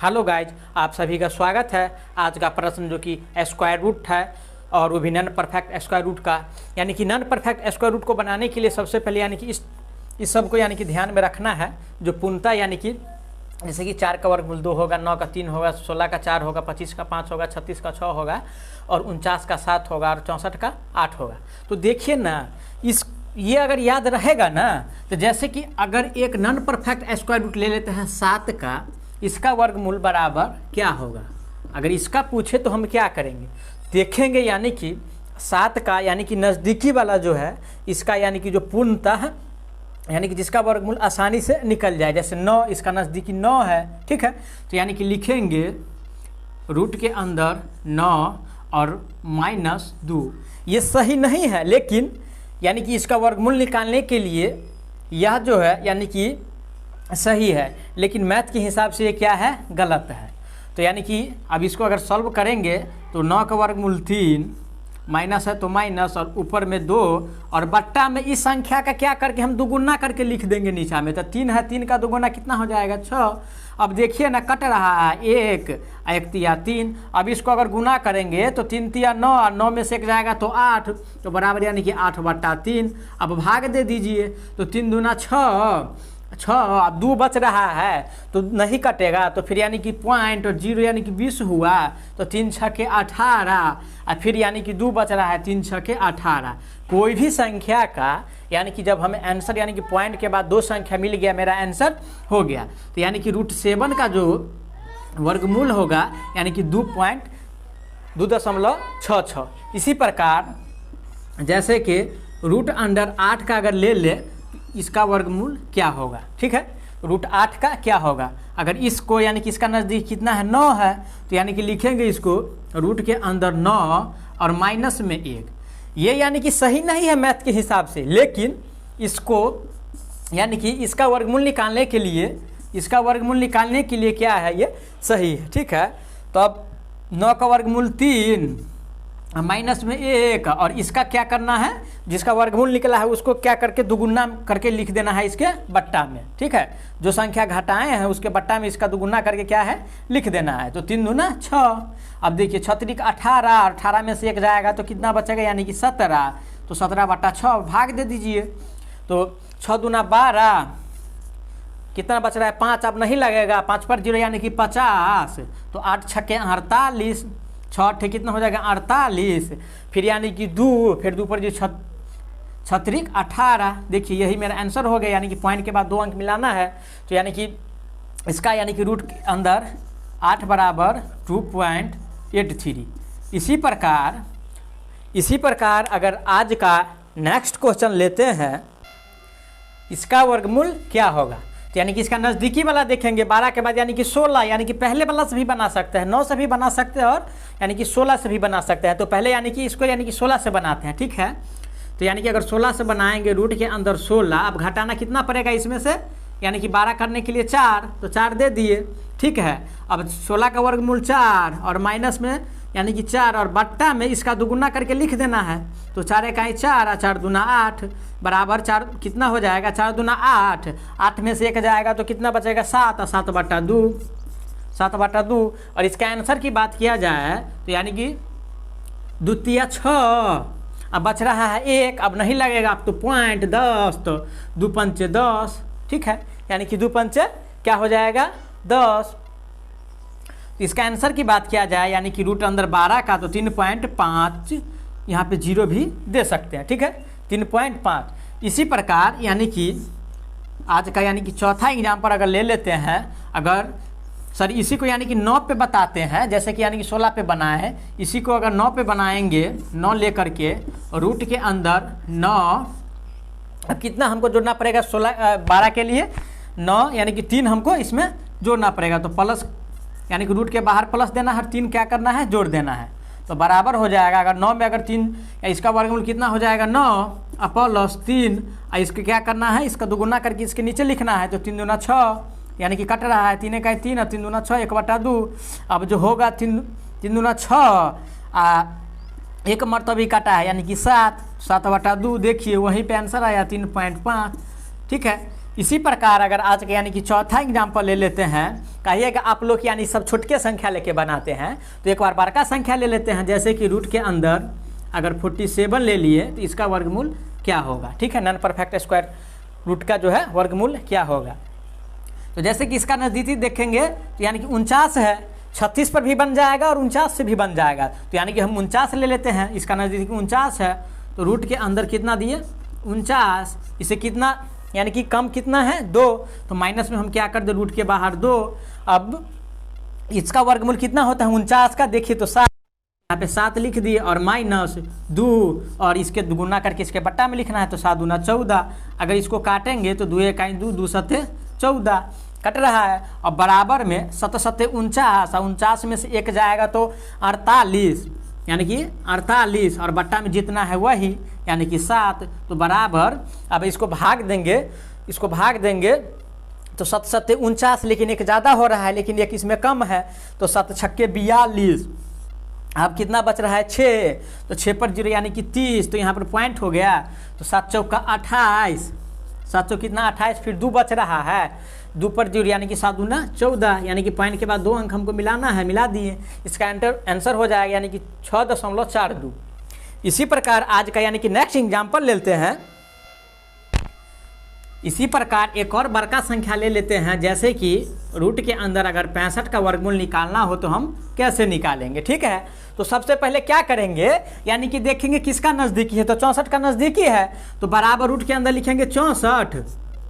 Hello guys, आप सभी का स्वागत है। आज का प्रश्न जो कि स्क्वायर रूट है और वो भी नॉन परफेक्ट स्क्वायर रूट का, यानी कि नॉन परफेक्ट स्क्वायर रूट को बनाने के लिए सबसे पहले यानी कि इस सब को यानी कि ध्यान में रखना है। जो पूर्णतः यानी कि जैसे कि 4 का वर्गमूल 2 होगा, 9 का 3 होगा, 16 का 4 होगा, 25 का 5 होगा, 36 का 6 होगा और 49 का 7 होगा और 64 का 8 होगा। तो देखिए ना, ये अगर याद रहेगा ना, तो जैसे कि अगर एक नॉन परफेक्ट स्क्वायर रूट ले लेते हैं 7 का, इसका वर्गमूल बराबर क्या होगा। अगर इसका पूछे तो हम क्या करेंगे, देखेंगे यानी कि 7 का यानी कि नज़दीकी वाला जो है इसका यानी कि जो पूर्णतः यानी कि जिसका वर्गमूल आसानी से निकल जाए, जैसे 9 इसका नज़दीकी 9 है, ठीक है। तो यानी कि लिखेंगे रूट के अंदर 9 और -2। ये सही नहीं है, लेकिन यानी कि इसका वर्गमूल निकालने के लिए यह जो है यानी कि सही है, लेकिन मैथ के हिसाब से ये क्या है, गलत है। तो यानी कि अब इसको अगर सॉल्व करेंगे तो 9 का वर्गमूल 3, माइनस है तो माइनस और ऊपर में 2 और बट्टा में इस संख्या का क्या करके हम दुगुना करके लिख देंगे नीचा में। तो 3 है, 3 का दुगुना कितना हो जाएगा, 6। अब देखिए ना, कट रहा है 1 1 तिया 3। अब इसको अगर गुना करेंगे तो 3 तिया 9 और 9 में से 1 जाएगा तो 8, तो बराबर यानी कि 8/3। अब भाग दे दीजिए तो 3 दूना 6, अब 2 बच रहा है तो नहीं कटेगा, तो फिर यानी कि पॉइंट और 0 यानी कि 20 हुआ, तो 3 छके 18 और फिर यानी कि 2 बच रहा है, 3 छके 18। कोई भी संख्या का यानी कि जब हमें आंसर यानी कि पॉइंट के बाद 2 संख्या मिल गया, मेरा आंसर हो गया। तो यानी कि √7 का जो वर्गमूल होगा यानी कि 2.66। इसी प्रकार जैसे कि √8 का अगर ले ले, इसका वर्गमूल क्या होगा, ठीक है। √8 का क्या होगा, अगर इसको यानी कि इसका नज़दीक कितना है, 9 है, तो यानी कि लिखेंगे इसको रूट के अंदर 9 और माइनस में 1। ये यानी कि सही नहीं है मैथ के हिसाब से, लेकिन इसको यानी कि इसका वर्गमूल निकालने के लिए क्या है, ये सही है, ठीक है। तो अब 9 का वर्गमूल 3 माइनस में 1 और इसका क्या करना है, जिसका वर्गमूल निकला है उसको क्या करके दुगुना करके लिख देना है इसके बट्टा में, ठीक है। जो संख्या घटाए हैं उसके बट्टा में इसका दुगुना करके क्या है, लिख देना है। तो 3 दूना 6। अब देखिए 6 18 और 18 में से 1 जाएगा तो कितना बचेगा, यानी कि 17। तो 17/6 भाग दे दीजिए, तो 6 दूना 12, कितना बच रहा है, 5 अब नहीं लगेगा, 5 पर 0 यानी कि 50। तो 8 छके 48, 6 कितना हो जाएगा, 48। फिर यानी कि 2, फिर 2 पर जो 6 18। देखिए यही मेरा आंसर हो गया, यानी कि पॉइंट के बाद 2 अंक मिलाना है। तो यानी कि इसका यानी कि रूट के अंदर 8 बराबर 2.83। इसी प्रकार अगर आज का नेक्स्ट क्वेश्चन लेते हैं, इसका वर्गमूल क्या होगा। तो यानी कि इसका नज़दीकी वाला देखेंगे 12 के बाद यानी कि 16, यानी कि पहले वाला से भी बना सकते हैं, 9 से भी बना सकते हैं और यानी कि 16 से भी बना सकते हैं। तो पहले यानी कि इसको यानी कि 16 से बनाते हैं, ठीक है। तो यानी कि अगर 16 से बनाएंगे, रूट के अंदर 16, अब घटाना कितना पड़ेगा इसमें से, यानी कि 12 करने के लिए 4, तो 4 दे दिए, ठीक है। अब 16 का वर्गमूल 4 और माइनस में यानी कि 4 और बट्टा में इसका दुगुना करके लिख देना है। तो 4 1 4 और 4 दूना 8 बराबर 4 कितना हो जाएगा, 4 दूना 8, 8 में से 1 जाएगा तो कितना बचेगा, 7 और 7/2। और इसका आंसर की बात किया जाए तो यानी कि 2 तिया 6, अब बच रहा है 1, अब नहीं लगेगा, अब तो पॉइंट 10, तो 2 पंचे 10, ठीक है। यानी कि 2 पंचे क्या हो जाएगा, 10। तो इसका आंसर की बात किया जाए यानी कि रूट अंदर 12 का, तो 3.5, यहाँ पे 0 भी दे सकते हैं, ठीक है, 3.5। इसी प्रकार यानी कि आज का यानी कि चौथा एग्जाम्पल अगर ले लेते हैं, अगर सर इसी को यानी कि 9 पे बताते हैं, जैसे कि यानी कि 16 पे बनाए हैं, इसी को अगर 9 पे बनाएंगे, 9 लेकर के रूट के अंदर 9, अब कितना हमको जोड़ना पड़ेगा, 12 के लिए 9 यानी कि 3 हमको इसमें जोड़ना पड़ेगा। तो प्लस यानी कि रूट के बाहर प्लस देना है, 3 क्या करना है, जोड़ देना है। तो बराबर हो जाएगा, अगर 9 में अगर 3 इसका वर्गमूल कितना हो जाएगा, 9 प्लस 3, इसको क्या करना है, इसका दुगुना करके इसके नीचे लिखना है। तो 3 दूना 6, यानी कि कट रहा है, 3 1 3 और 3 दूना 6, 1/2। अब जो होगा 3 दूना 6, 1 मरतबा काटा है यानी कि 7, 7/2। देखिए वहीं पे आंसर आया 3.5, ठीक है। इसी प्रकार अगर आज के यानी कि चौथा एग्जाम्पल ले लेते हैं, कहिएगा आप लोग यानी सब छोटके संख्या लेके बनाते हैं, तो एक बार बड़का संख्या ले लेते हैं। जैसे कि रूट के अंदर अगर 47 ले लिए तो इसका वर्गमूल क्या होगा, ठीक है, नॉन परफेक्ट स्क्वायर रूट का जो है वर्गमूल क्या होगा। तो जैसे कि इसका नज़दीकी देखेंगे तो यानी कि 49 है, 36 पर भी बन जाएगा और 49 से भी बन जाएगा। तो यानी कि हम 49 ले लेते हैं, इसका नज़दीकी 49 है, तो रूट के अंदर कितना दिए 49, इसे कितना यानी कि कम कितना है 2, तो माइनस में हम क्या कर दे रूट के बाहर 2। अब इसका वर्गमूल कितना होता है 49 का, देखिए तो 7, यहाँ पे 7 लिख दिए और माइनस 2 और इसके गुना करके इसके बट्टा में लिखना है, तो 7 दूना 14। अगर इसको काटेंगे तो 2 1 2 2 7 14 कट रहा है, और बराबर में 7 7 49, 49 में से 1 जाएगा तो 48, यानी कि 48 और बट्टा में जितना है वही यानी कि 7, तो बराबर। अब इसको भाग देंगे, तो 7 7 49, लेकिन एक ज़्यादा हो रहा है लेकिन एक इसमें कम है, तो 7 6 42। अब कितना बच रहा है 6, तो 6 पर 0 यानी कि 30, तो यहाँ पर पॉइंट हो गया, तो 7 चौका 28, 7 चौक कितना 28, फिर 2 बच रहा है, 2 पर 0 यानी कि 7 दूना 14, यानी कि पॉइंट के बाद 2 अंक हमको मिलाना है, मिला दिए, इसका आंसर हो जाएगा यानी कि 6.42। इसी प्रकार आज का यानी कि नेक्स्ट एग्जाम्पल लेते हैं। इसी प्रकार एक और बड़का संख्या ले लेते हैं, जैसे कि रूट के अंदर अगर 65 का वर्गमूल निकालना हो तो हम कैसे निकालेंगे, ठीक है। तो सबसे पहले क्या करेंगे, यानी कि देखेंगे किसका नज़दीकी है, तो 64 का नज़दीकी है, तो बराबर रूट के अंदर लिखेंगे 64,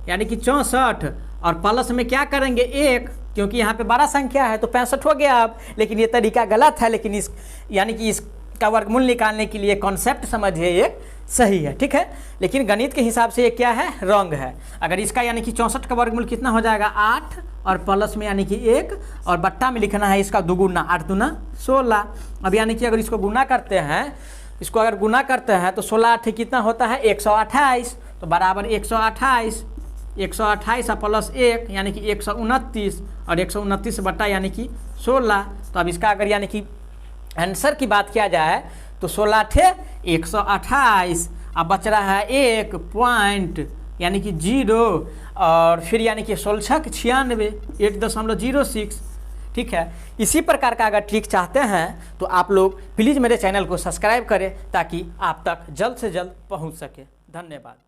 यानी कि 64, और प्लस में क्या करेंगे 1, क्योंकि यहाँ पे बड़ा संख्या है तो 65 हो गया। अब लेकिन ये तरीका गलत है, लेकिन इस यानी कि इसका वर्गमूल निकालने के लिए कॉन्सेप्ट समझिए ये सही है, ठीक है, लेकिन गणित के हिसाब से ये क्या है रॉन्ग है। अगर इसका यानी कि 64 का वर्गमूल कितना हो जाएगा 8, और प्लस में यानी कि 1, और बट्टा में लिखना है इसका दुगुना, 8 दूना 16। अब यानी कि अगर इसको गुना करते हैं, तो 16 8 कितना होता है 128, तो बराबर 128 और प्लस 1 यानी कि 129, और 129 बट्टा यानी कि 16। तो अब इसका अगर यानी कि आंसर की बात किया जाए तो 16 8 128, अब बच रहा है 1 पॉइंट यानी कि 0, और फिर यानी कि 16 96 8.06, ठीक है। इसी प्रकार का अगर ट्रिक चाहते हैं तो आप लोग प्लीज़ मेरे चैनल को सब्सक्राइब करें ताकि आप तक जल्द से जल्द पहुंच सके। धन्यवाद।